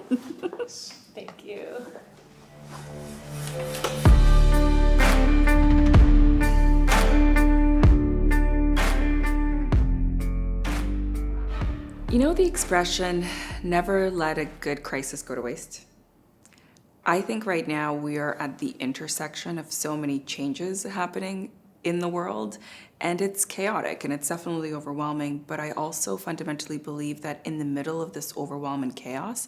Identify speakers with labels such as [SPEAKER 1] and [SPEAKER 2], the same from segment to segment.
[SPEAKER 1] Thank you.
[SPEAKER 2] You know the expression, never let a good crisis go to waste? I think right now we are at the intersection of so many changes happening in the world, and it's chaotic and it's definitely overwhelming. But I also fundamentally believe that in the middle of this overwhelming chaos,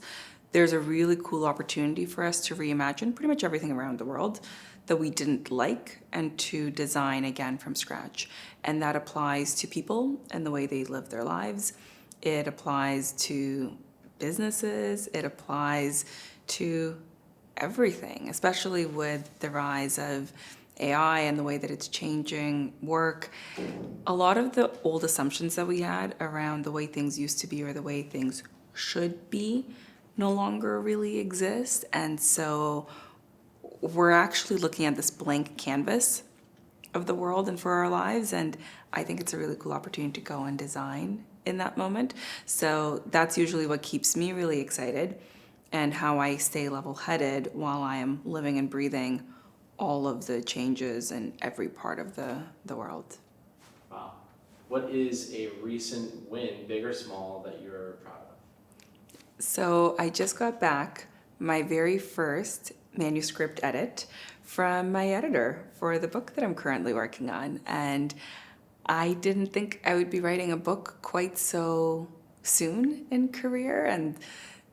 [SPEAKER 2] there's a really cool opportunity for us to reimagine pretty much everything around the world that we didn't like and to design again from scratch. And that applies to people and the way they live their lives. It applies to businesses. It applies to everything, especially with the rise of AI and the way that it's changing work. A lot of the old assumptions that we had around the way things used to be or the way things should be no longer really exist. And so we're actually looking at this blank canvas of the world and for our lives. And I think it's a really cool opportunity to go and design in that moment. So that's usually what keeps me really excited and how I stay level-headed while I am living and breathing all of the changes in every part of the world.
[SPEAKER 3] Wow. What is a recent win, big or small, that you're proud of?
[SPEAKER 2] So I just got back my very first manuscript edit from my editor for the book that I'm currently working on. And I didn't think I would be writing a book quite so soon in career. And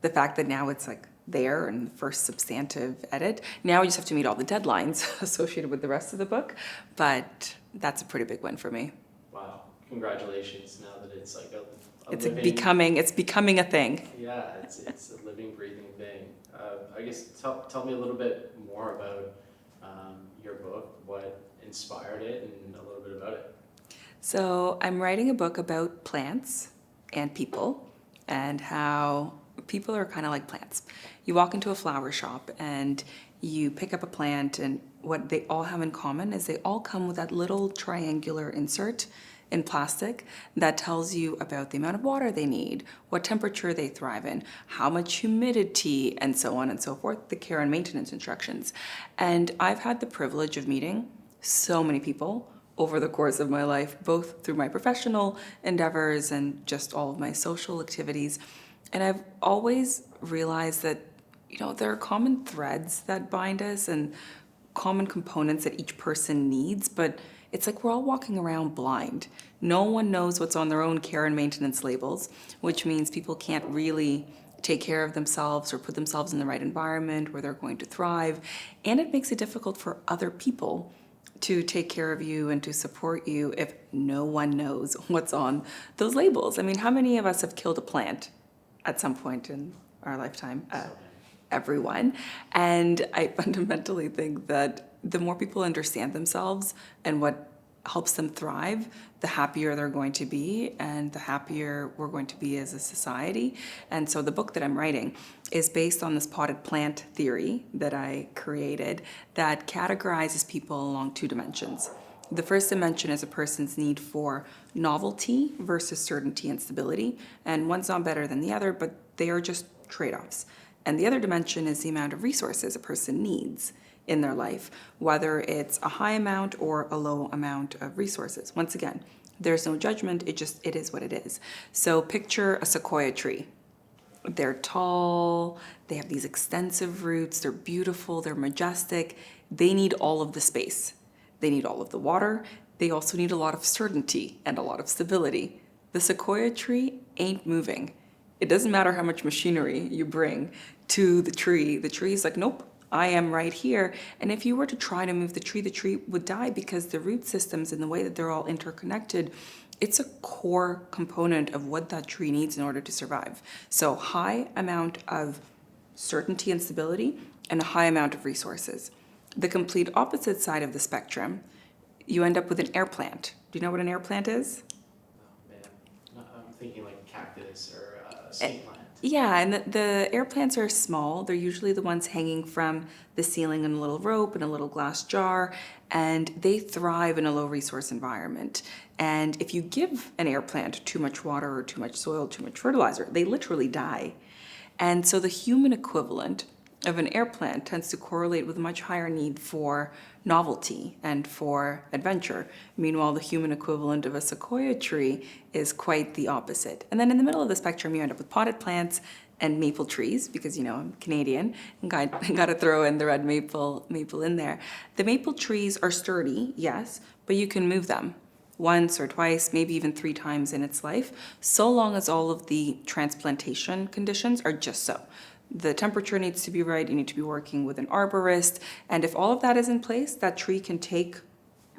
[SPEAKER 2] the fact that now it's like there and the first substantive edit. Now I just have to meet all the deadlines associated with the rest of the book. But that's a pretty big win for me.
[SPEAKER 3] Wow. Congratulations, now that it's like a
[SPEAKER 2] It's
[SPEAKER 3] living...
[SPEAKER 2] becoming a thing.
[SPEAKER 3] Yeah, it's a living, breathing thing. I guess tell me a little bit more about your book, what inspired it, and a little bit about it.
[SPEAKER 2] So I'm writing a book about plants and people and how people are kind of like plants. You walk into a flower shop and you pick up a plant, and what they all have in common is they all come with that little triangular insert in plastic that tells you about the amount of water they need, what temperature they thrive in, how much humidity, and so on and so forth, the care and maintenance instructions. And I've had the privilege of meeting so many people over the course of my life, both through my professional endeavors and just all of my social activities. And I've always realized that, there are common threads that bind us and common components that each person needs, but it's like we're all walking around blind. No one knows what's on their own care and maintenance labels, which means people can't really take care of themselves or put themselves in the right environment where they're going to thrive. And it makes it difficult for other people to take care of you and to support you if no one knows what's on those labels. I mean, how many of us have killed a plant at some point in our lifetime? Everyone. And I fundamentally think that the more people understand themselves and what helps them thrive, the happier they're going to be and the happier we're going to be as a society. And so the book that I'm writing is based on this potted plant theory that I created that categorizes people along two dimensions. The first dimension is a person's need for novelty versus certainty and stability. And one's not better than the other, but they are just trade-offs. And the other dimension is the amount of resources a person needs in their life, whether it's a high amount or a low amount of resources. Once again, there's no judgment, it is what it is. So picture a sequoia tree. They're tall, they have these extensive roots, they're beautiful, they're majestic. They need all of the space. They need all of the water. They also need a lot of certainty and a lot of stability. The sequoia tree ain't moving. It doesn't matter how much machinery you bring to the tree. The tree is like, nope, I am right here. And if you were to try to move the tree would die because the root systems and the way that they're all interconnected, it's a core component of what that tree needs in order to survive. So high amount of certainty and stability and a high amount of resources. The complete opposite side of the spectrum, you end up with an air plant. Do you know what an air plant is?
[SPEAKER 3] Oh man, I'm thinking like cactus or snake plant.
[SPEAKER 2] Yeah, and the air plants are small. They're usually the ones hanging from the ceiling in a little rope in a little glass jar, and they thrive in a low resource environment. And if you give an air plant too much water or too much soil, too much fertilizer, they literally die. And so the human equivalent of an air plant tends to correlate with a much higher need for novelty and for adventure. Meanwhile, the human equivalent of a sequoia tree is quite the opposite. And then in the middle of the spectrum, you end up with potted plants and maple trees, because I'm Canadian and got to throw in the red maple in there. The maple trees are sturdy, yes, but you can move them once or twice, maybe even 3 times in its life, so long as all of the transplantation conditions are just so. The temperature needs to be right, you need to be working with an arborist, and if all of that is in place, that tree can take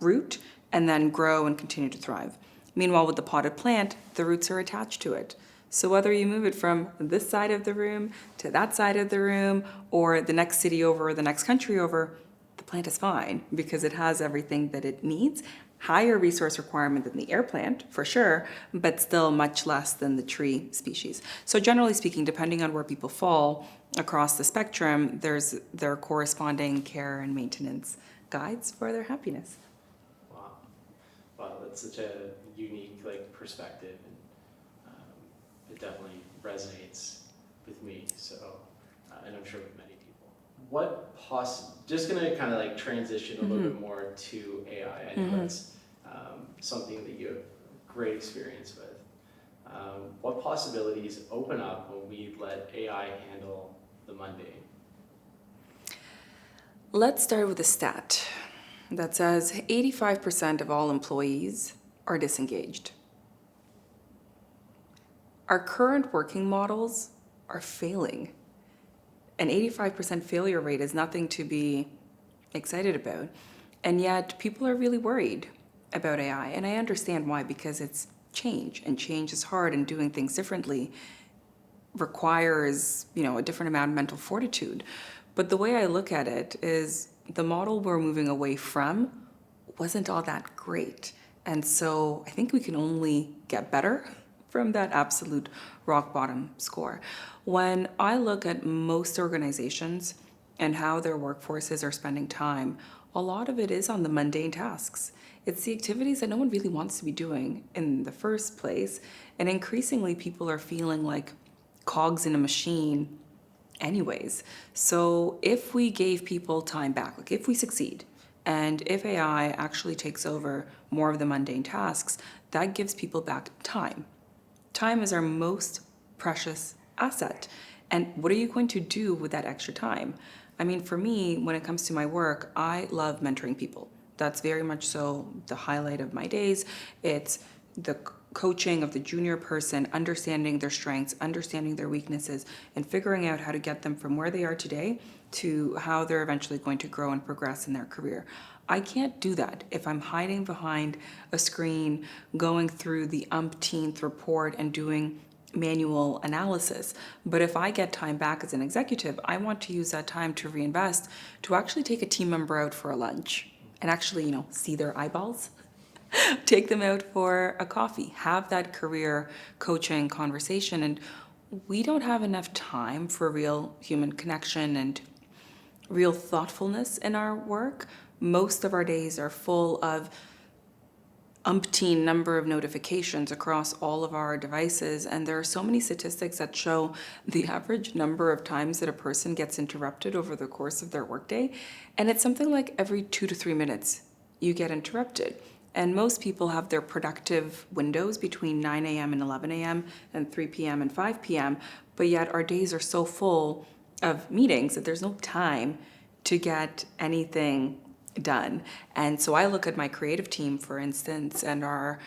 [SPEAKER 2] root and then grow and continue to thrive. Meanwhile, with the potted plant, the roots are attached to it. So whether you move it from this side of the room to that side of the room, or the next city over or the next country over, the plant is fine because it has everything that it needs. Higher resource requirement than the air plant, for sure, but still much less than the tree species. So generally speaking, depending on where people fall across the spectrum, there are corresponding care and maintenance guides for their happiness.
[SPEAKER 3] Wow. Wow, that's such a unique perspective, and it definitely resonates with me. So, and I'm sure with many people. Just gonna kind of transition a little bit more to AI. I know it's something that you have great experience with. What possibilities open up when we let AI handle the mundane?
[SPEAKER 2] Let's start with a stat that says 85% of all employees are disengaged. Our current working models are failing. An 85% failure rate is nothing to be excited about. And yet people are really worried about AI. And I understand why, because it's change, and change is hard, and doing things differently requires, a different amount of mental fortitude. But the way I look at it is the model we're moving away from wasn't all that great. And so I think we can only get better from that absolute rock bottom score. When I look at most organizations and how their workforces are spending time, a lot of it is on the mundane tasks. It's the activities that no one really wants to be doing in the first place. And increasingly, people are feeling like cogs in a machine anyways. So if we gave people time back, if we succeed, and if AI actually takes over more of the mundane tasks, that gives people back time. Time is our most precious asset. And what are you going to do with that extra time? I mean, for me, when it comes to my work, I love mentoring people. That's very much so the highlight of my days. It's the coaching of the junior person, understanding their strengths, understanding their weaknesses, and figuring out how to get them from where they are today to how they're eventually going to grow and progress in their career. I can't do that if I'm hiding behind a screen, going through the umpteenth report and doing manual analysis. But if I get time back as an executive, I want to use that time to reinvest, to actually take a team member out for a lunch and actually, see their eyeballs, take them out for a coffee, have that career coaching conversation. And we don't have enough time for real human connection and real thoughtfulness in our work. Most of our days are full of umpteen number of notifications across all of our devices, and there are so many statistics that show the average number of times that a person gets interrupted over the course of their workday, and it's something like every 2 to 3 minutes you get interrupted. And most people have their productive windows between 9 a.m. and 11 a.m. and 3 p.m. and 5 p.m., but yet our days are so full of meetings that there's no time to get anything done. And so I look at my creative team, for instance, and our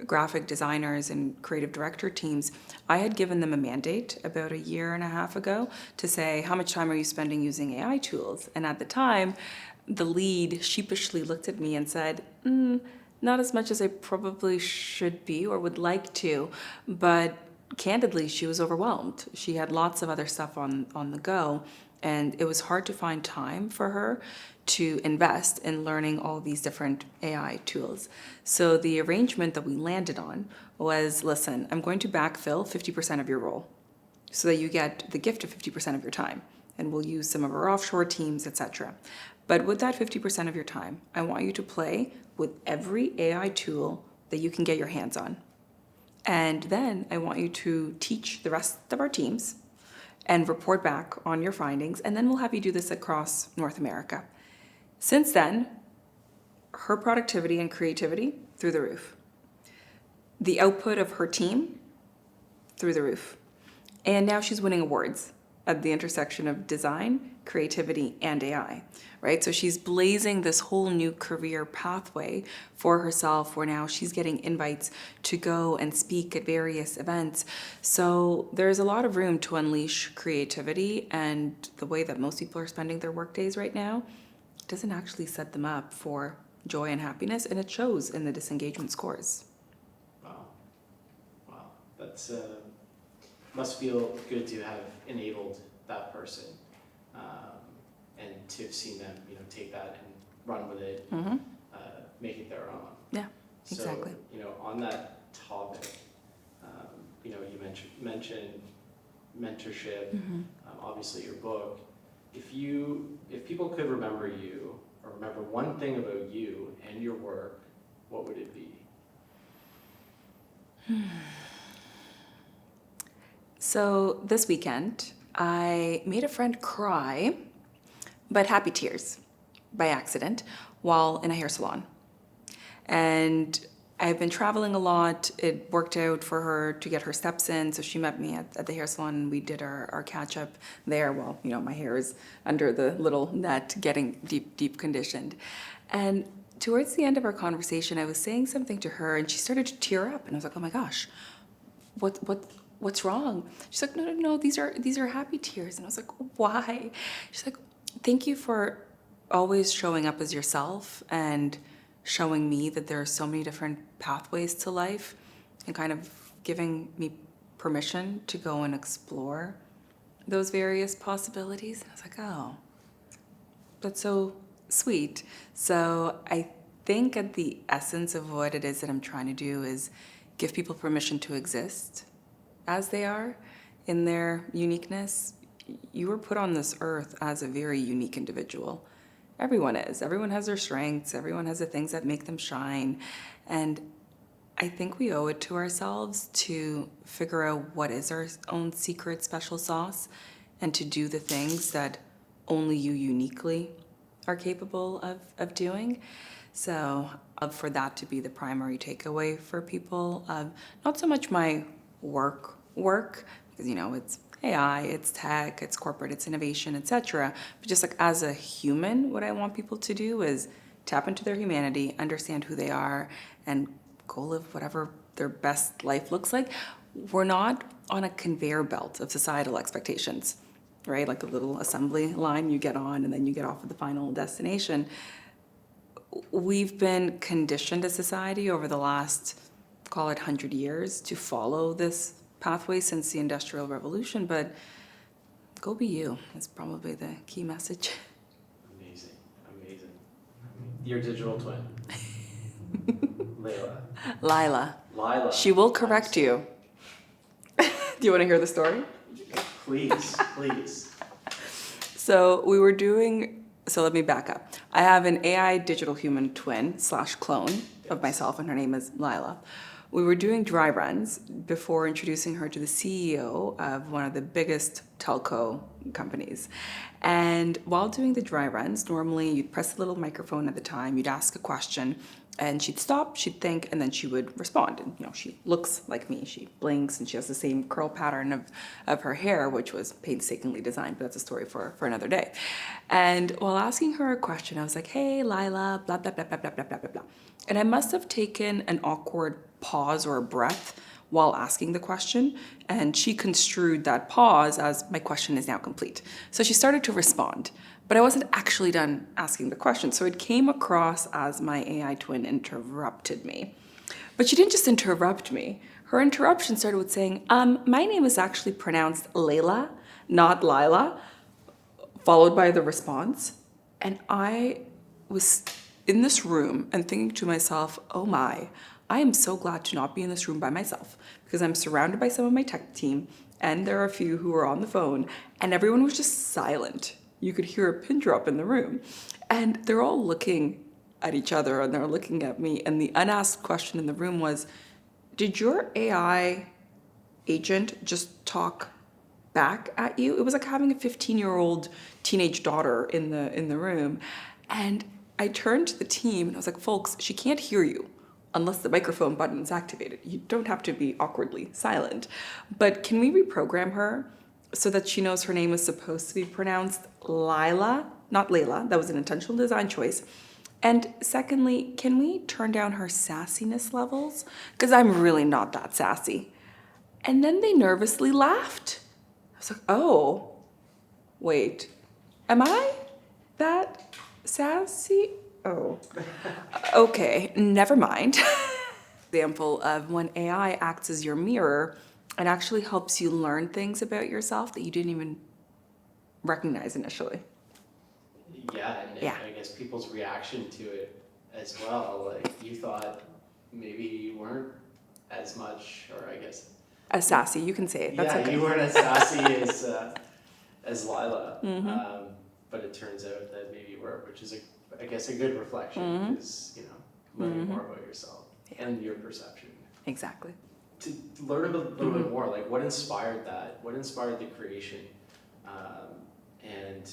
[SPEAKER 2] graphic designers and creative director teams. I had given them a mandate about 1.5 years ago to say, how much time are you spending using AI tools? And at the time, the lead sheepishly looked at me and said, not as much as I probably should be or would like to, but candidly, she was overwhelmed. She had lots of other stuff on the go, and it was hard to find time for her to invest in learning all these different AI tools. So the arrangement that we landed on was, listen, I'm going to backfill 50% of your role so that you get the gift of 50% of your time, and we'll use some of our offshore teams, etc. But with that 50% of your time, I want you to play with every AI tool that you can get your hands on. And then I want you to teach the rest of our teams and report back on your findings, and then we'll have you do this across North America. Since then, her productivity and creativity through the roof. The output of her team through the roof. And now she's winning awards at the intersection of design, creativity, and AI, right? So she's blazing this whole new career pathway for herself where now she's getting invites to go and speak at various events. So there's a lot of room to unleash creativity, and the way that most people are spending their work days right now doesn't actually set them up for joy and happiness, and it shows in the disengagement scores.
[SPEAKER 3] Wow. Wow. That's must feel good to have enabled that person, and to have seen them, take that and run with it, make it their own.
[SPEAKER 2] Yeah, exactly.
[SPEAKER 3] So, on that topic, you mentioned mentorship, obviously your book. If people could remember you, or remember one thing about you and your work, what would it be?
[SPEAKER 2] So this weekend, I made a friend cry, but happy tears by accident while in a hair salon. And I've been traveling a lot. It worked out for her to get her steps in. So she met me at the hair salon, and we did our catch up there while, my hair is under the little net getting deep conditioned. And towards the end of our conversation, I was saying something to her and she started to tear up, and I was like, oh my gosh, what's wrong? She's like, no, these are happy tears. And I was like, why? She's like, thank you for always showing up as yourself and showing me that there are so many different pathways to life, and kind of giving me permission to go and explore those various possibilities. And I was like, oh, that's so sweet. So I think at the essence of what it is that I'm trying to do is give people permission to exist as they are in their uniqueness. You were put on this earth as a very unique individual. Everyone is. Everyone has their strengths. Everyone has the things that make them shine. And I think we owe it to ourselves to figure out what is our own secret special sauce, and to do the things that only you uniquely are capable of doing. So for that to be the primary takeaway for people of not so much my work, because, it's AI, it's tech, it's corporate, it's innovation, etc. But just like as a human, what I want people to do is tap into their humanity, understand who they are, and go live whatever their best life looks like. We're not on a conveyor belt of societal expectations, right? Like a little assembly line you get on and then you get off at the final destination. We've been conditioned as society over the last, call it 100 years, to follow this pathway since the Industrial Revolution, but go be you is probably the key message.
[SPEAKER 3] Amazing. Your digital twin.
[SPEAKER 2] Laila.
[SPEAKER 3] Laila.
[SPEAKER 2] She will correct you. Do you want to hear the story?
[SPEAKER 3] Please.
[SPEAKER 2] So let me back up. I have an AI digital human twin / clone of myself, and her name is Laila. We were doing dry runs before introducing her to the CEO of one of the biggest telco companies. And while doing the dry runs, normally you'd press a little microphone at the time, you'd ask a question, and she'd stop, she'd think, and then she would respond. And she looks like me, she blinks, and she has the same curl pattern of her hair, which was painstakingly designed, but that's a story for another day. And while asking her a question, I was like, hey, Laila, blah, blah, blah, blah, blah, blah, blah, blah, blah. And I must have taken an awkward pause or a breath while asking the question, and she construed that pause as my question is now complete. So she started to respond, but I wasn't actually done asking the question. So it came across as my AI twin interrupted me. But she didn't just interrupt me. Her interruption started with saying, my name is actually pronounced Laila, not Laila, followed by the response. And I was in this room and thinking to myself, oh my, I am so glad to not be in this room by myself, because I'm surrounded by some of my tech team, and there are a few who are on the phone, and everyone was just silent. You could hear a pin drop in the room. And they're all looking at each other, and they're looking at me, and the unasked question in the room was, did your AI agent just talk back at you. It was like having a 15-year-old teenage daughter in the room. And I turned to the team and I was like, folks, she can't hear you unless the microphone button is activated. You don't have to be awkwardly silent. But can we reprogram her so that she knows her name is supposed to be pronounced Laila, not Layla? That was an intentional design choice. And secondly, can we turn down her sassiness levels? Because I'm really not that sassy. And then they nervously laughed. I was like, oh, wait, am I that sassy? Oh, okay, never mind. Example of when AI acts as your mirror and actually helps you learn things about yourself that you didn't even recognize initially.
[SPEAKER 3] Yeah, and
[SPEAKER 2] Yeah.
[SPEAKER 3] I guess people's reaction to it as well. Like you thought maybe you weren't as much, or I guess.
[SPEAKER 2] As sassy, you can say it. That's
[SPEAKER 3] Yeah,
[SPEAKER 2] okay.
[SPEAKER 3] you weren't as sassy as Laila,
[SPEAKER 2] Mm-hmm.
[SPEAKER 3] but it turns out that maybe you were, which is I guess a good reflection
[SPEAKER 2] Mm-hmm.
[SPEAKER 3] is learning more about yourself and your perception.
[SPEAKER 2] Exactly.
[SPEAKER 3] To learn a little bit more, like what inspired that? What inspired the creation? And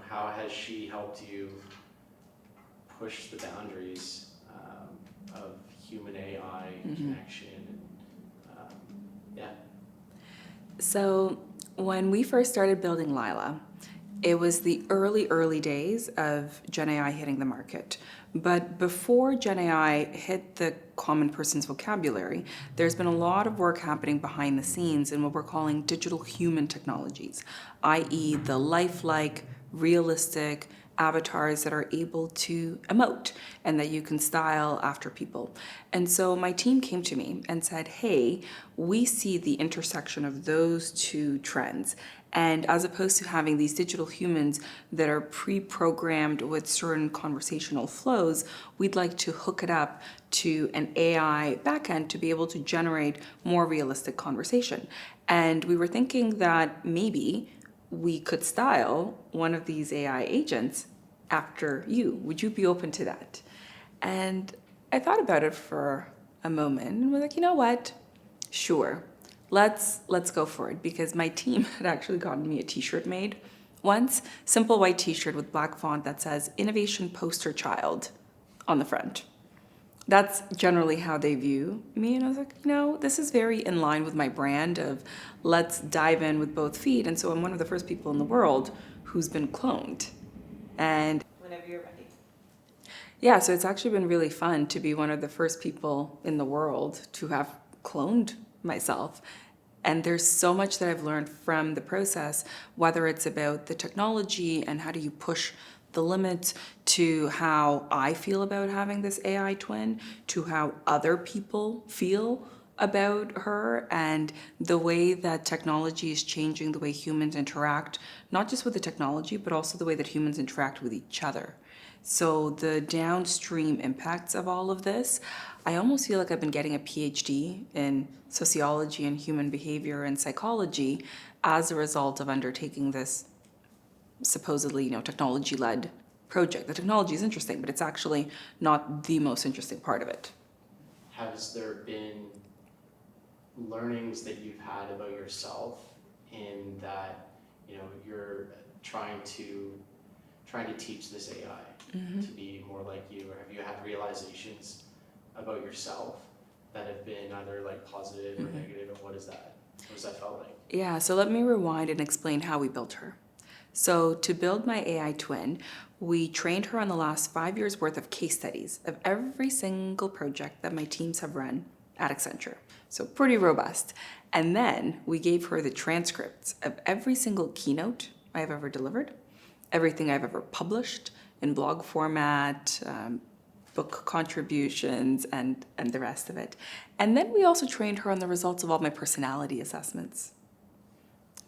[SPEAKER 3] how has she helped you push the boundaries of human AI connection? Yeah.
[SPEAKER 2] So when we first started building Laila, it was the early days of Gen AI hitting the market. But before Gen AI hit the common person's vocabulary, there's been a lot of work happening behind the scenes in what we're calling digital human technologies, i.e. the lifelike, realistic avatars that are able to emote and that you can style after people. And so my team came to me and said, hey, we see the intersection of those two trends. And as opposed to having these digital humans that are pre-programmed with certain conversational flows, we'd like to hook it up to an AI backend to be able to generate more realistic conversation. And we were thinking that maybe we could style one of these AI agents after you. Would you be open to that? And I thought about it for a moment and was like, you know what? Sure. Let's go for it, because my team had actually gotten me a t-shirt made once, simple white t-shirt with black font that says innovation poster child on the front. That's generally how they view me. And I was like, this is very in line with my brand of let's dive in with both feet. And so I'm one of the first people in the world who's been cloned. And whenever you're ready. Yeah, so it's actually been really fun to be one of the first people in the world to have cloned myself. And there's so much that I've learned from the process, whether it's about the technology and how do you push the limits, to how I feel about having this AI twin, to how other people feel about her, and the way that technology is changing the way humans interact, not just with the technology, but also the way that humans interact with each other. So the downstream impacts of all of this, I almost feel like I've been getting a PhD in sociology and human behavior and psychology as a result of undertaking this supposedly, technology-led project. The technology is interesting, but it's actually not the most interesting part of it.
[SPEAKER 3] Has there been learnings that you've had about yourself in that, you're trying to teach this AI to be more like you, or have you had realizations about yourself that have been either like positive or negative, and what does that felt like?
[SPEAKER 2] Yeah, so let me rewind and explain how we built her. So to build my AI twin, we trained her on the last 5 years worth of case studies of every single project that my teams have run at Accenture. So pretty robust. And then we gave her the transcripts of every single keynote I've ever delivered, everything I've ever published in blog format, book contributions, and the rest of it. And then we also trained her on the results of all my personality assessments.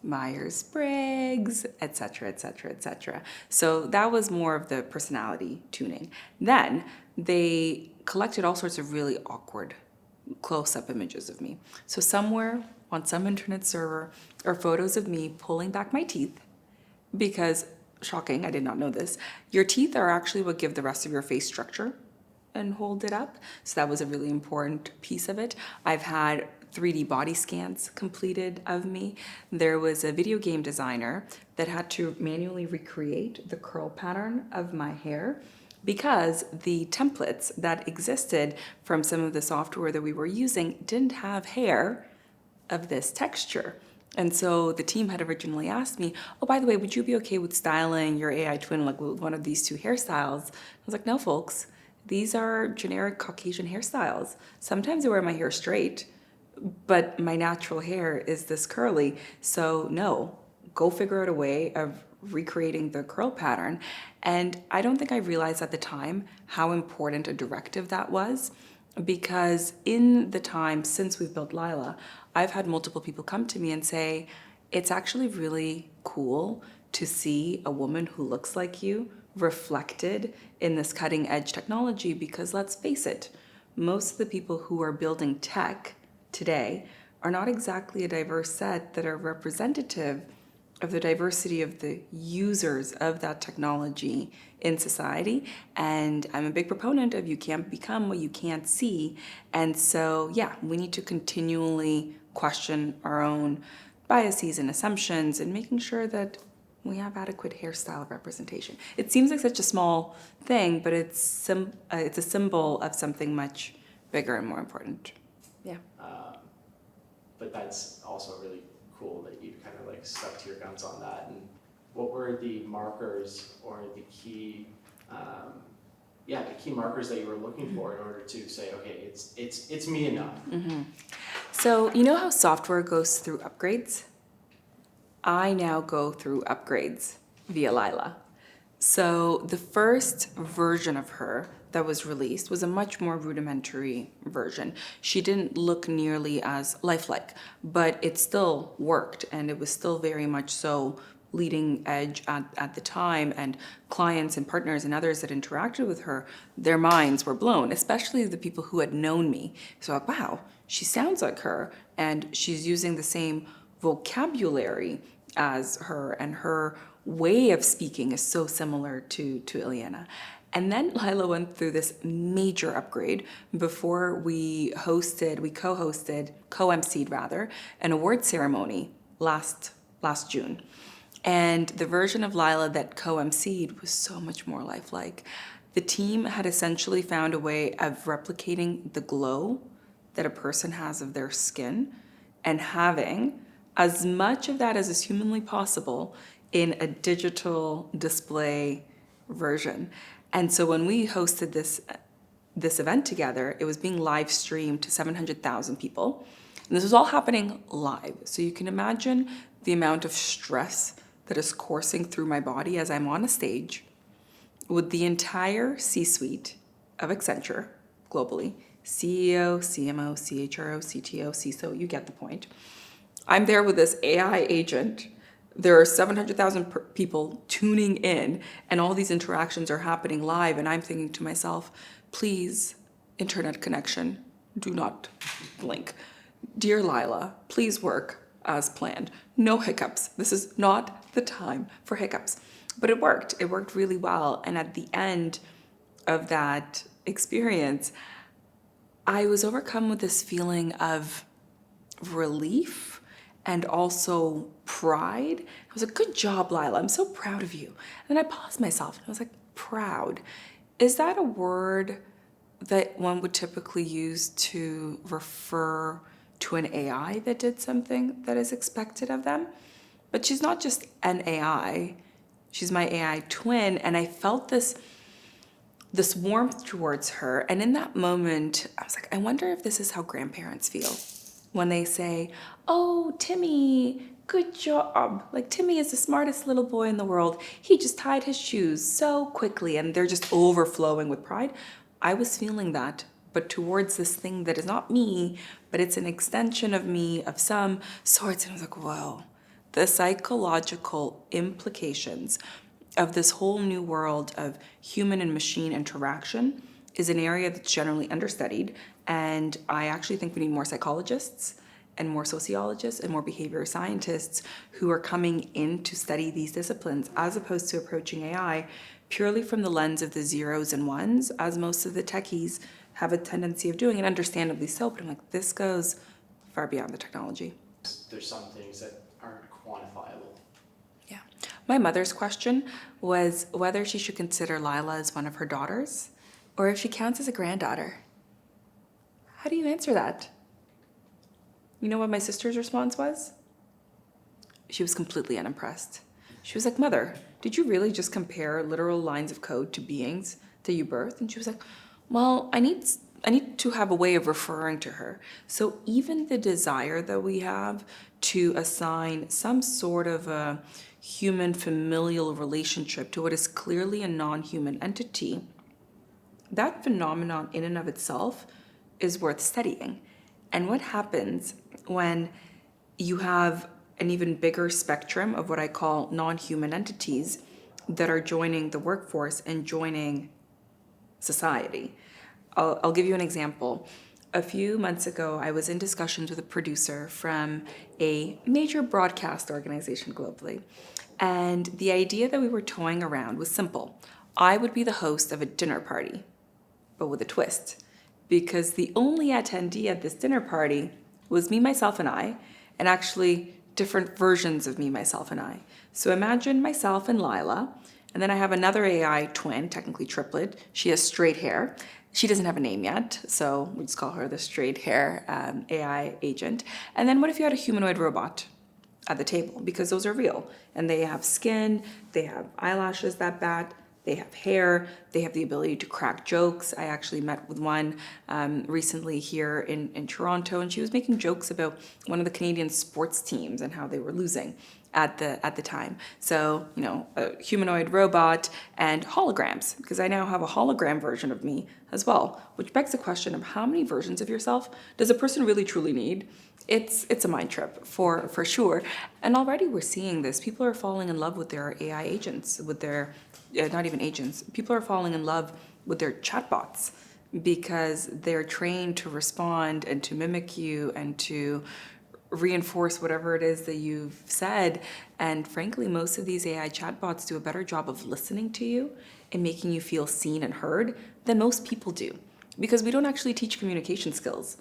[SPEAKER 2] Myers-Briggs, et cetera, et cetera, et cetera. So that was more of the personality tuning. Then they collected all sorts of really awkward close-up images of me. So somewhere on some internet server are photos of me pulling back my teeth because, shocking, I did not know this, your teeth are actually what give the rest of your face structure and hold it up. So that was a really important piece of it. I've had 3D body scans completed of me. There was a video game designer that had to manually recreate the curl pattern of my hair because the templates that existed from some of the software that we were using didn't have hair of this texture. And so the team had originally asked me, oh, by the way, would you be okay with styling your AI twin like with one of these two hairstyles? I was like, no, folks, these are generic Caucasian hairstyles. Sometimes I wear my hair straight, but my natural hair is this curly. So no, go figure out a way of recreating the curl pattern. And I don't think I realized at the time how important a directive that was, because in the time since we've built Laila, I've had multiple people come to me and say, it's actually really cool to see a woman who looks like you reflected in this cutting edge technology, because let's face it, most of the people who are building tech today are not exactly a diverse set that are representative of the diversity of the users of that technology in society. And I'm a big proponent of you can't become what you can't see. And so, yeah, we need to continually question our own biases and assumptions and making sure that we have adequate hairstyle representation. It seems like such a small thing, but it's a symbol of something much bigger and more important. Yeah.
[SPEAKER 3] But that's also really cool that you kind of like stuck to your guns on that. And what were the markers or the key, the key markers that you were looking for in order to say, okay, it's me enough?
[SPEAKER 2] Mm-hmm. So you know how software goes through upgrades? I now go through upgrades via Laila. So the first version of her that was released was a much more rudimentary version. She didn't look nearly as lifelike, but it still worked, and it was still very much so leading edge at the time, and clients and partners and others that interacted with her, their minds were blown, especially the people who had known me. So like, wow, she sounds like her, and she's using the same vocabulary as her, and her way of speaking is so similar to Iliana. And then Laila went through this major upgrade before we co-emceed rather, an award ceremony last June. And the version of Laila that co-emceed was so much more lifelike. The team had essentially found a way of replicating the glow that a person has of their skin and having as much of that as is humanly possible in a digital display version. And so when we hosted this event together, it was being live streamed to 700,000 people. And this was all happening live. So you can imagine the amount of stress that is coursing through my body as I'm on a stage with the entire C-suite of Accenture globally, CEO, CMO, CHRO, CTO, CISO, you get the point. I'm there with this AI agent. There are 700,000 people tuning in, and all these interactions are happening live, and I'm thinking to myself, please, internet connection, do not blink. Dear Laila, please work as planned. No hiccups. This is not the time for hiccups. But it worked. It worked really well. And at the end of that experience, I was overcome with this feeling of relief and also pride. I was like, good job, Laila. I'm so proud of you. And then I paused myself and I was like, proud. Is that a word that one would typically use to refer to an AI that did something that is expected of them? But she's not just an AI. She's my AI twin. And I felt this warmth towards her. And in that moment, I was like, I wonder if this is how grandparents feel when they say, oh, Timmy, good job. Like, Timmy is the smartest little boy in the world. He just tied his shoes so quickly, and they're just overflowing with pride. I was feeling that, but towards this thing that is not me, but it's an extension of me of some sorts. And I was like, whoa, the psychological implications of this whole new world of human and machine interaction is an area that's generally understudied. And I actually think we need more psychologists and more sociologists and more behavior scientists who are coming in to study these disciplines, as opposed to approaching AI purely from the lens of the zeros and ones, as most of the techies have a tendency of doing, and understandably so. But I'm like, this goes far beyond the technology.
[SPEAKER 3] There's some things that aren't quantifiable.
[SPEAKER 2] Yeah. My mother's question was whether she should consider Laila as one of her daughters or if she counts as a granddaughter. How do you answer that? You know what my sister's response was? She was completely unimpressed. She was like, Mother, did you really just compare literal lines of code to beings that you birthed? And she was like, well, I need to have a way of referring to her. So even the desire that we have to assign some sort of a human familial relationship to what is clearly a non-human entity, that phenomenon in and of itself is worth studying. And what happens when you have an even bigger spectrum of what I call non-human entities that are joining the workforce and joining society? I'll give you an example. A few months ago, I was in discussions with a producer from a major broadcast organization globally. And the idea that we were toying around was simple. I would be the host of a dinner party, but with a twist, because the only attendee at this dinner party was me, myself, and I, and actually different versions of me, myself, and I. So imagine myself and Laila, and then I have another AI twin, technically triplet. She has straight hair. She doesn't have a name yet, so we just call her the straight hair AI agent. And then what if you had a humanoid robot at the table? Because those are real, and they have skin, they have eyelashes that bat, they have hair, they have the ability to crack jokes. I actually met with one recently here in Toronto, and she was making jokes about one of the Canadian sports teams and how they were losing at the time. So, a humanoid robot and holograms, because I now have a hologram version of me as well, which begs the question of how many versions of yourself does a person really truly need? It's a mind trip for sure. And already we're seeing this. People are falling in love with their AI agents, with their, not even agents, people are falling in love with their chatbots because they're trained to respond and to mimic you and to reinforce whatever it is that you've said. And frankly, most of these AI chatbots do a better job of listening to you and making you feel seen and heard than most people do. Because we don't actually teach communication skills.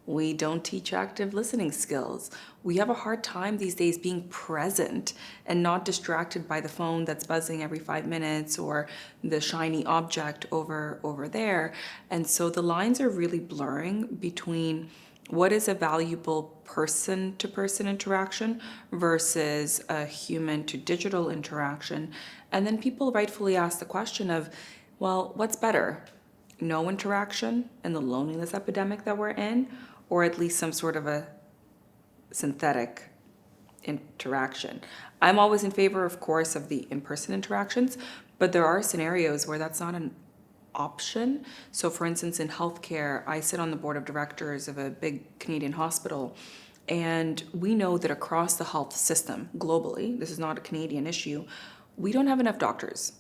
[SPEAKER 2] We don't teach active listening skills. We have a hard time these days being present and not distracted by the phone that's buzzing every 5 minutes or the shiny object over there. And so the lines are really blurring between what is a valuable person-to-person interaction versus a human-to-digital interaction. And then people rightfully ask the question of, well, what's better? No interaction and the loneliness epidemic that we're in, or at least some sort of a synthetic interaction? I'm always in favor, of course, of the in-person interactions, but there are scenarios where that's not an option. So for instance, in healthcare, I sit on the board of directors of a big Canadian hospital, and we know that across the health system globally, this is not a Canadian issue, we don't have enough doctors.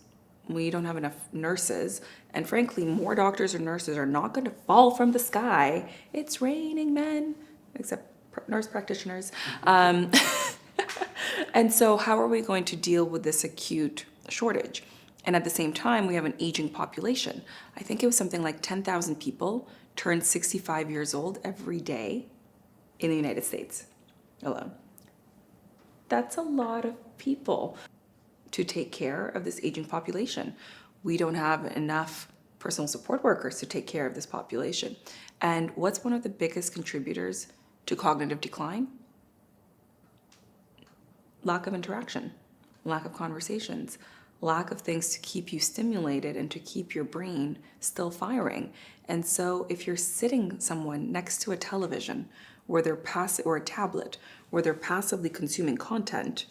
[SPEAKER 2] We don't have enough nurses, and frankly, more doctors or nurses are not going to fall from the sky. It's raining men, except nurse practitioners. And so how are we going to deal with this acute shortage? And at the same time, we have an aging population. I think it was something like 10,000 people turn 65 years old every day in the United States alone. That's a lot of people to take care of this aging population. We don't have enough personal support workers to take care of this population. And what's one of the biggest contributors to cognitive decline? Lack of interaction, lack of conversations, lack of things to keep you stimulated and to keep your brain still firing. And so if you're sitting someone next to a television where they're passive, or a tablet where they're passively consuming content,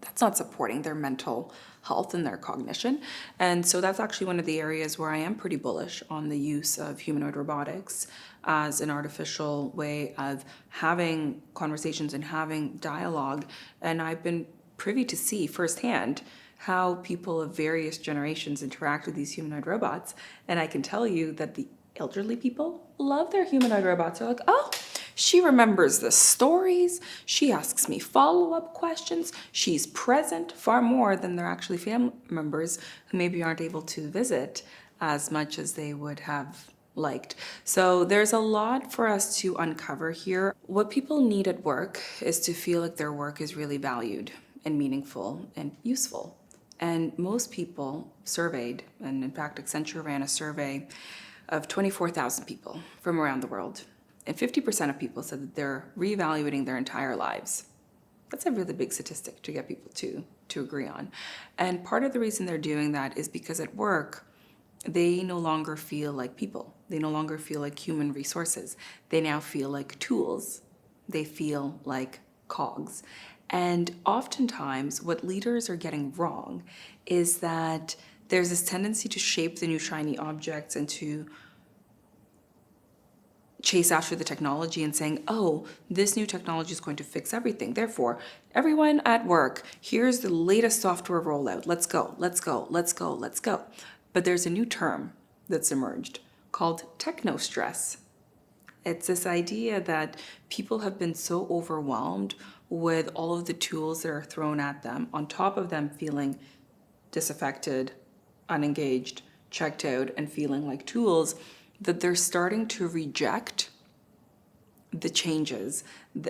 [SPEAKER 2] that's not supporting their mental health and their cognition. And so that's actually one of the areas where I am pretty bullish on the use of humanoid robotics as an artificial way of having conversations and having dialogue. And I've been privy to see firsthand how people of various generations interact with these humanoid robots. And I can tell you that the elderly people love their humanoid robots. They're like, oh, she remembers the stories. She asks me follow-up questions. She's present far more than their actually family members who maybe aren't able to visit as much as they would have liked. So there's a lot for us to uncover here. What people need at work is to feel like their work is really valued and meaningful and useful. And most people surveyed, and in fact, Accenture ran a survey of 24,000 people from around the world. And 50% of people said that they're reevaluating their entire lives. That's a really big statistic to get people to agree on. And part of the reason they're doing that is because at work, they no longer feel like people. They no longer feel like human resources. They now feel like tools. They feel like cogs. And oftentimes, what leaders are getting wrong is that there's this tendency to shape the new shiny objects and to chase after the technology and saying, oh, this new technology is going to fix everything. Therefore, everyone at work, here's the latest software rollout. Let's go, let's go, let's go, let's go. But there's a new term that's emerged called techno-stress. It's this idea that people have been so overwhelmed with all of the tools that are thrown at them, on top of them feeling disaffected, unengaged, checked out, and feeling like tools, that they're starting to reject the changes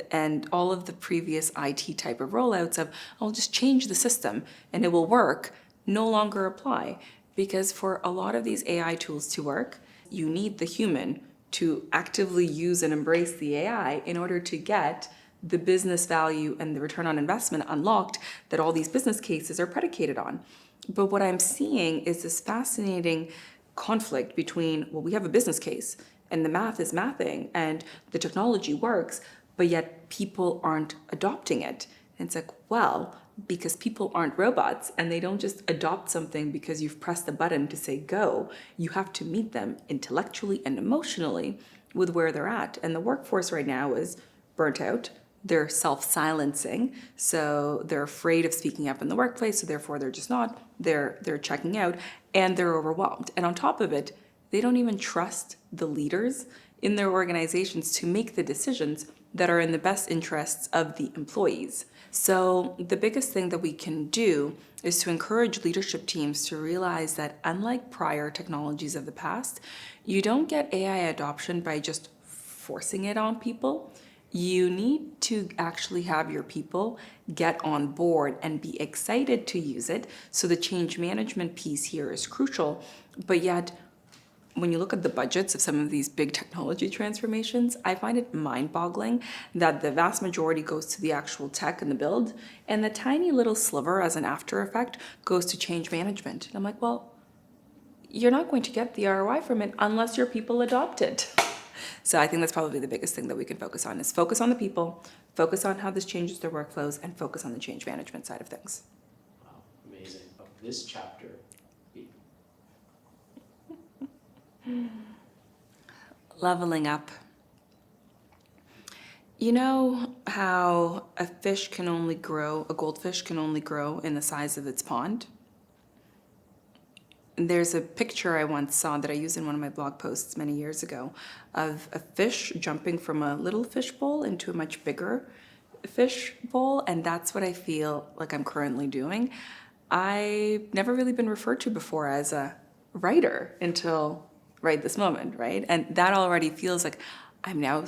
[SPEAKER 2] and all of the previous IT type of rollouts of, I'll just change the system and it will work, no longer apply. Because for a lot of these AI tools to work, you need the human to actively use and embrace the AI in order to get the business value and the return on investment unlocked that all these business cases are predicated on. But what I'm seeing is this fascinating conflict between, well, we have a business case and the math is mathing and the technology works, but yet people aren't adopting it. And it's like, well, because people aren't robots and they don't just adopt something because you've pressed the button to say go. You have to meet them intellectually and emotionally with where they're at. And the workforce right now is burnt out. They're self-silencing, so they're afraid of speaking up in the workplace, so therefore they're just not. They're checking out, and they're overwhelmed. And on top of it, they don't even trust the leaders in their organizations to make the decisions that are in the best interests of the employees. So the biggest thing that we can do is to encourage leadership teams to realize that unlike prior technologies of the past, you don't get AI adoption by just forcing it on people. You need to actually have your people get on board and be excited to use it. So the change management piece here is crucial, but yet when you look at the budgets of some of these big technology transformations, I find it mind-boggling that the vast majority goes to the actual tech and the build, and the tiny little sliver as an after effect goes to change management. And I'm like, well, you're not going to get the ROI from it unless your people adopt it. So I think that's probably the biggest thing that we can focus on is focus on the people, focus on how this changes their workflows, and focus on the change management side of things.
[SPEAKER 3] Wow, amazing. This chapter.
[SPEAKER 2] Leveling up. You know how a goldfish can only grow in the size of its pond? There's a picture I once saw that I used in one of my blog posts many years ago of a fish jumping from a little fish bowl into a much bigger fish bowl, and that's what I feel like I'm currently doing. I've never really been referred to before as a writer until right this moment, right? And that already feels like I'm now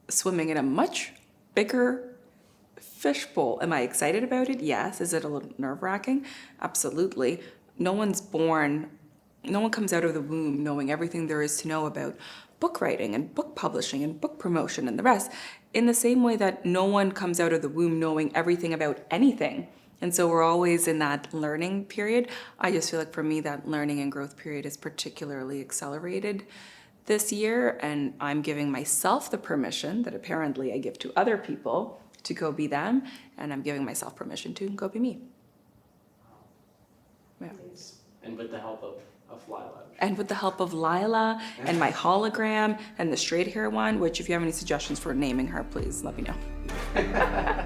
[SPEAKER 2] swimming in a much bigger fishbowl. Am I excited about it? Yes. Is it a little nerve-wracking? Absolutely. No one comes out of the womb knowing everything there is to know about book writing and book publishing and book promotion and the rest, in the same way that no one comes out of the womb knowing everything about anything. And so we're always in that learning period. I just feel like for me, that learning and growth period is particularly accelerated this year, and I'm giving myself the permission that apparently I give to other people to go be them, and I'm giving myself permission to go be me. Yeah.
[SPEAKER 3] And with the help of Laila.
[SPEAKER 2] And with the help of Laila and my hologram and the straight hair one, which if you have any suggestions for naming her, please let me know.